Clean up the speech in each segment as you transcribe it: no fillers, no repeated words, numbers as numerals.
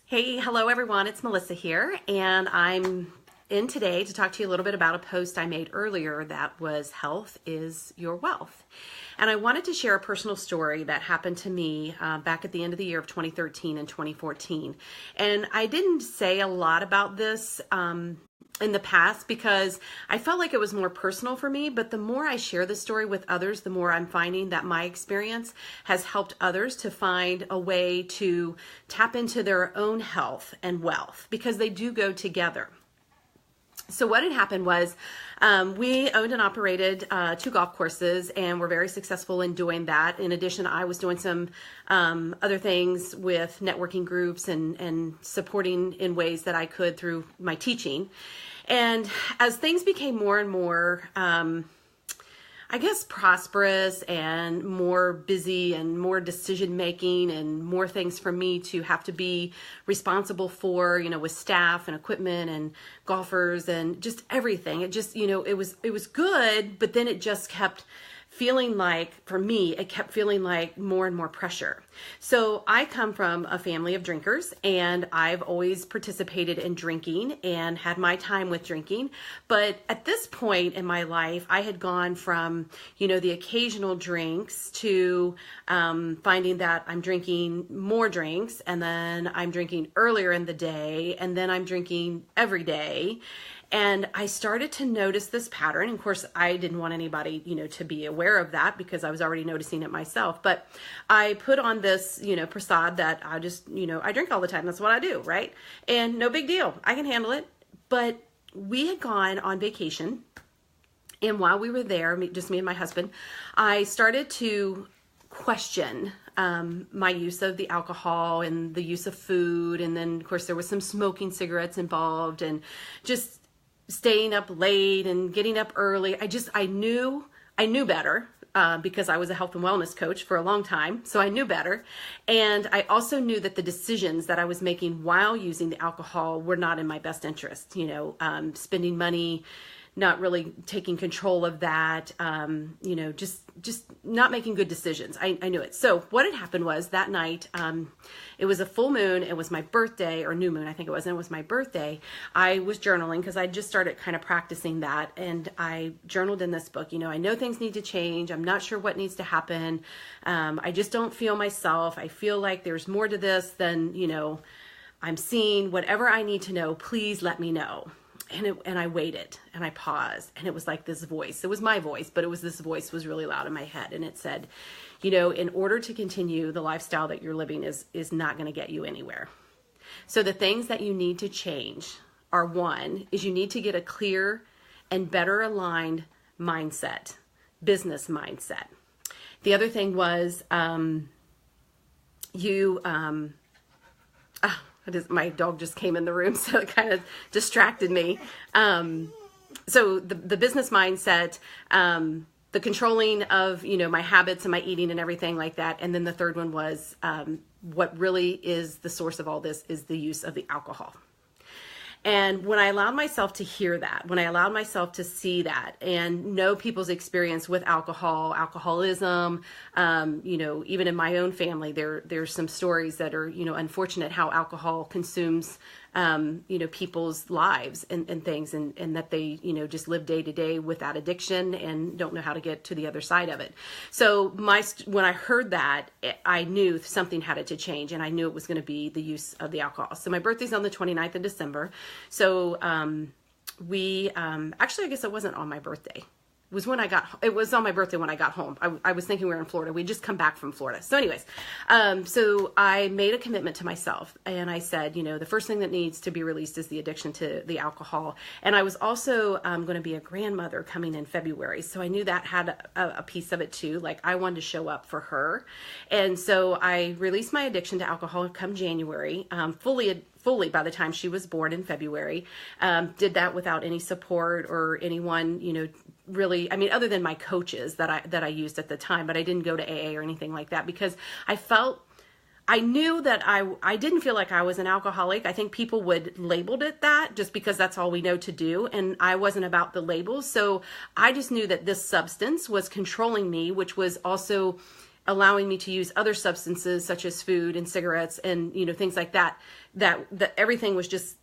Hey, hello everyone. It's Melissa here, and I'm in today to talk to you a little bit about a post I made earlier that was Health is Your Wealth. And I wanted to share a personal story that happened to me back at the end of the year of 2013 and 2014. And I didn't say a lot about this in the past because I felt like it was more personal for me, but the more I share the story with others, the more I'm finding that my experience has helped others to find a way to tap into their own health and wealth because they do go together. So what had happened was we owned and operated 2 golf courses and were very successful in doing that. In addition, I was doing some other things with networking groups and supporting in ways that I could through my teaching. And as things became more and more I guess prosperous and more busy and more decision making and more things for me to have to be responsible for, with staff and equipment and golfers and just everything. It just, it was good, but then it just kept feeling like, for me, it kept feeling like more and more pressure. So I come from a family of drinkers, and I've always participated in drinking and had my time with drinking. But at this point in my life, I had gone from, the occasional drinks to finding that I'm drinking more drinks, and then I'm drinking earlier in the day, and then I'm drinking every day. And I started to notice this pattern. Of course, I didn't want anybody, to be aware of that because I was already noticing it myself. But I put on this, prasad that I just, I drink all the time. That's what I do, right? And no big deal. I can handle it. But we had gone on vacation. And while we were there, just me and my husband, I started to question my use of the alcohol and the use of food. And then, of course, there was some smoking cigarettes involved and just staying up late and getting up early. I knew better because I was a health and wellness coach for a long time. So I knew better. And I also knew that the decisions that I was making while using the alcohol were not in my best interest. Spending money, not really taking control of that, just not making good decisions. I knew it. So what had happened was that night, it was a full moon. It was my birthday, or new moon, I think it was. And it was my birthday. I was journaling because I just started kind of practicing that. And I journaled in this book, I know things need to change. I'm not sure what needs to happen. I just don't feel myself. I feel like there's more to this than, I'm seeing. Whatever I need to know, please let me know. And I waited and I paused, and it was like this voice. It was my voice, but this voice was really loud in my head. And it said, in order to continue the lifestyle that you're living is not going to get you anywhere. So the things that you need to change are, one, is you need to get a clear and better aligned mindset, business mindset. The other thing was, my dog just came in the room, so it kind of distracted me. So the business mindset, the controlling of, my habits and my eating and everything like that. And then the third one was what really is the source of all this is the use of the alcohol. And when I allowed myself to hear that, when I allowed myself to see that and know people's experience with alcohol, alcoholism, even in my own family, there's some stories that are, unfortunate how alcohol consumes, people's lives and things and that they, just live day to day with that addiction and don't know how to get to the other side of it. So when I heard that, I knew something had to change, and I knew it was going to be the use of the alcohol. So my birthday's on the 29th of December. So we actually, I guess it wasn't on my birthday. It was on my birthday when I got home. I was thinking we were in Florida. We'd just come back from Florida. So anyways, so I made a commitment to myself, and I said, the first thing that needs to be released is the addiction to the alcohol. And I was also going to be a grandmother coming in February. So I knew that had a piece of it too. Like, I wanted to show up for her. And so I released my addiction to alcohol come January, fully by the time she was born in February. Did that without any support or anyone, really, other than my coaches that I used at the time, but I didn't go to AA or anything like that because I knew that I didn't feel like I was an alcoholic. I think people would labeled it that just because that's all we know to do. And I wasn't about the labels. So I just knew that this substance was controlling me, which was also allowing me to use other substances such as food and cigarettes and, things like that, that everything was just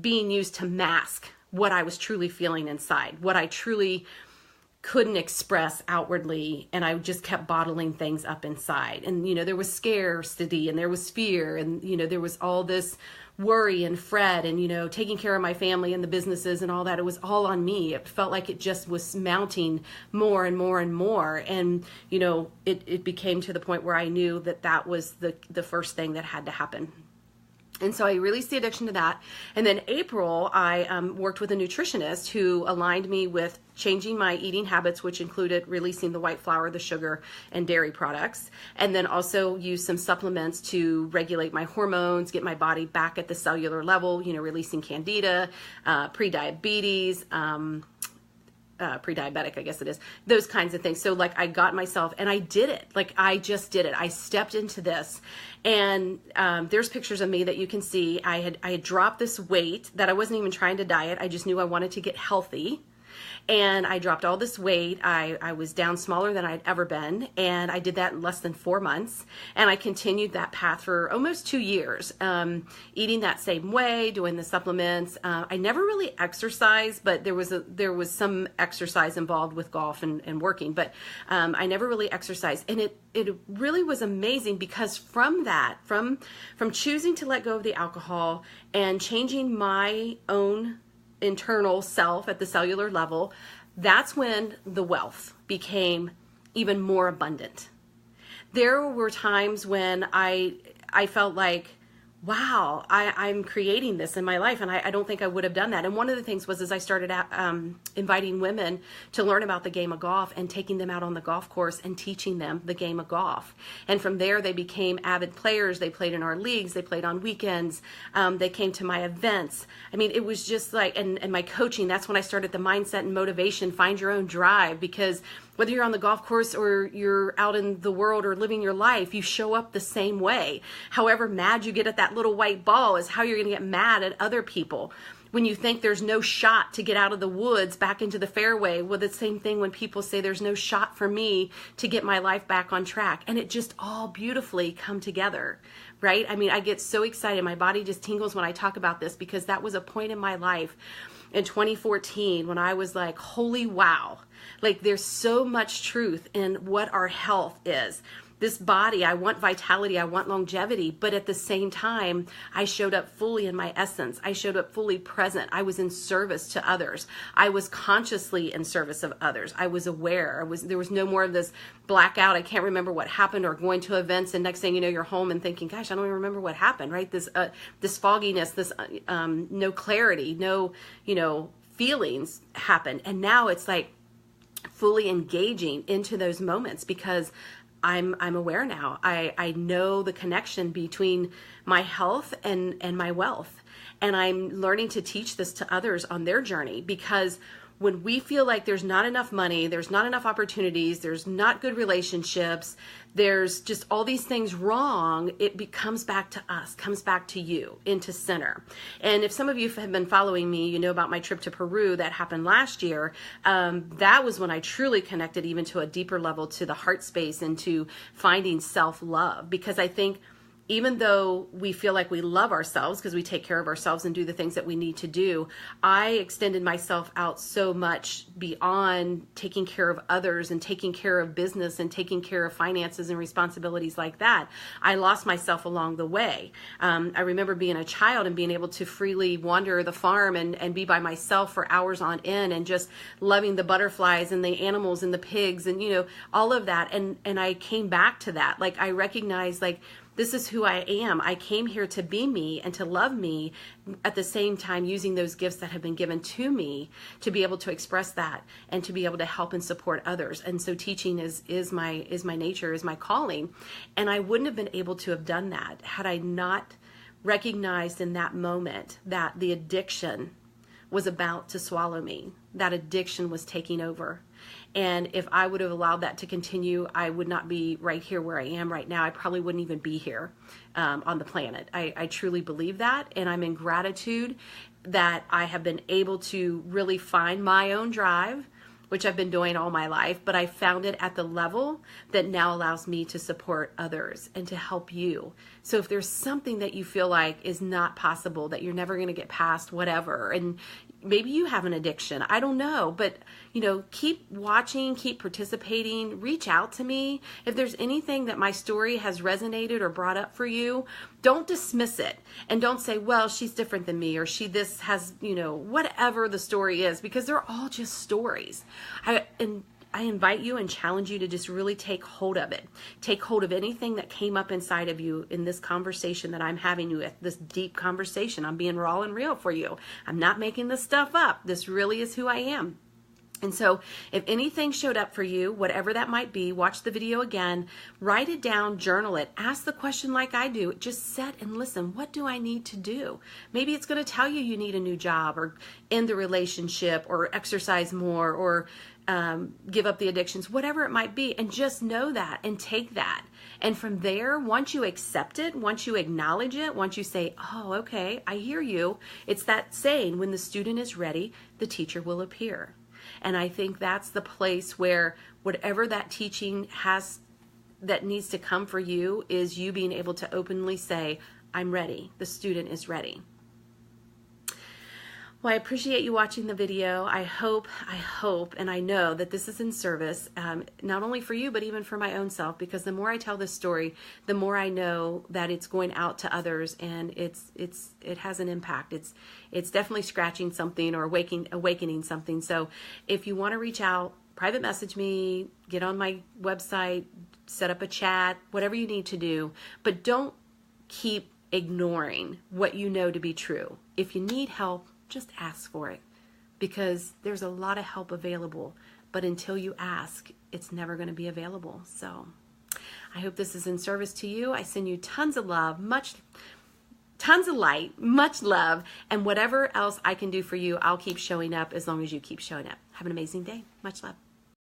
being used to mask what I was truly feeling inside, what I truly couldn't express outwardly, and I just kept bottling things up inside. And there was scarcity, and there was fear, and there was all this worry and fret, and taking care of my family and the businesses and all that. It was all on me. It felt like it just was mounting more and more and more, and it became to the point where I knew that was the first thing that had to happen. And so I released the addiction to that. And then April, I worked with a nutritionist who aligned me with changing my eating habits, which included releasing the white flour, the sugar, and dairy products. And then also used some supplements to regulate my hormones, get my body back at the cellular level, releasing candida, pre-diabetes, pre-diabetic, I guess it is, those kinds of things. So I got myself, and I did it. I just did it. I stepped into this, and there's pictures of me that you can see. I had dropped this weight that I wasn't even trying to diet. I just knew I wanted to get healthy. And I dropped all this weight. I was down smaller than I'd ever been. And I did that in less than 4 months. And I continued that path for almost 2 years, eating that same way, doing the supplements. I never really exercised, but there was some exercise involved with golf and working. But I never really exercised. And it really was amazing, because from that, from choosing to let go of the alcohol and changing my own internal self at the cellular level, that's when the wealth became even more abundant. There were times when I felt like, wow, I'm creating this in my life, and I don't think I would have done that. And one of the things was, as I started inviting women to learn about the game of golf and taking them out on the golf course and teaching them the game of golf. And from there, they became avid players. They played in our leagues. They played on weekends. They came to my events. I mean, it was just and my coaching, that's when I started the mindset and motivation, find your own drive, because whether you're on the golf course or you're out in the world or living your life, you show up the same way. However mad you get at that little white ball is how you're going to get mad at other people. When you think there's no shot to get out of the woods back into the fairway, well, the same thing when people say there's no shot for me to get my life back on track. And it just all beautifully come together, right? I mean, I get so excited. My body just tingles when I talk about this, because that was a point in my life in 2014 when I was like, holy wow. There's so much truth in what our health is. This body, I want vitality, I want longevity, but at the same time, I showed up fully in my essence. I showed up fully present. I was in service to others. I was consciously in service of others. I was aware. There was no more of this blackout. I can't remember what happened, or going to events and next thing you know, you're home and thinking, gosh, I don't even remember what happened, right? This fogginess, this no clarity, no, feelings happen. And now it's like fully engaging into those moments, because I'm aware now. I know the connection between my health and my wealth. And I'm learning to teach this to others on their journey, because when we feel like there's not enough money, there's not enough opportunities, there's not good relationships, there's just all these things wrong, it comes back to us, comes back to you, into center. And if some of you have been following me, you know about my trip to Peru that happened last year. That was when I truly connected even to a deeper level to the heart space and to finding self-love. Because I think even though we feel like we love ourselves because we take care of ourselves and do the things that we need to do, I extended myself out so much beyond taking care of others and taking care of business and taking care of finances and responsibilities like that. I lost myself along the way. I remember being a child and being able to freely wander the farm and be by myself for hours on end and just loving the butterflies and the animals and the pigs and, all of that. And I came back to that. I recognized this is who I am. I came here to be me and to love me, at the same time using those gifts that have been given to me to be able to express that and to be able to help and support others. And so teaching is my nature, is my calling. And I wouldn't have been able to have done that had I not recognized in that moment that the addiction was about to swallow me. That addiction was taking over. And if I would have allowed that to continue, I would not be right here where I am right now. I probably wouldn't even be here on the planet. I truly believe that. And I'm in gratitude that I have been able to really find my own drive, which I've been doing all my life, but I found it at the level that now allows me to support others and to help you. So if there's something that you feel like is not possible, that you're never going to get past, whatever, and maybe you have an addiction, I don't know, but keep watching, keep participating, reach out to me. If there's anything that my story has resonated or brought up for you, don't dismiss it, and don't say, well, she's different than me, or this has, whatever the story is, because they're all just stories. I invite you and challenge you to just really take hold of it. Take hold of anything that came up inside of you in this conversation that I'm having with, this deep conversation. I'm being raw and real for you. I'm not making this stuff up. This really is who I am. And so if anything showed up for you, whatever that might be, watch the video again, write it down, journal it, ask the question like I do, just sit and listen. What do I need to do? Maybe it's going to tell you need a new job, or end the relationship, or exercise more, or give up the addictions, whatever it might be. And just know that and take that. And from there, once you accept it, once you acknowledge it, once you say, oh, okay, I hear you. It's that saying, when the student is ready, the teacher will appear. And I think that's the place where whatever that teaching has that needs to come for you is you being able to openly say, I'm ready. The student is ready. Well, I appreciate you watching the video. I hope, and I know that this is in service, not only for you, but even for my own self, because the more I tell this story, the more I know that it's going out to others, and it has an impact. It's definitely scratching something or awakening something. So if you want to reach out, private message me, get on my website, set up a chat, whatever you need to do, but don't keep ignoring what you know to be true. If you need help, just ask for it, because there's a lot of help available, but until you ask, it's never going to be available. So I hope this is in service to you. I send you tons of love, tons of light, much love, and whatever else I can do for you, I'll keep showing up as long as you keep showing up. Have an amazing day. Much love.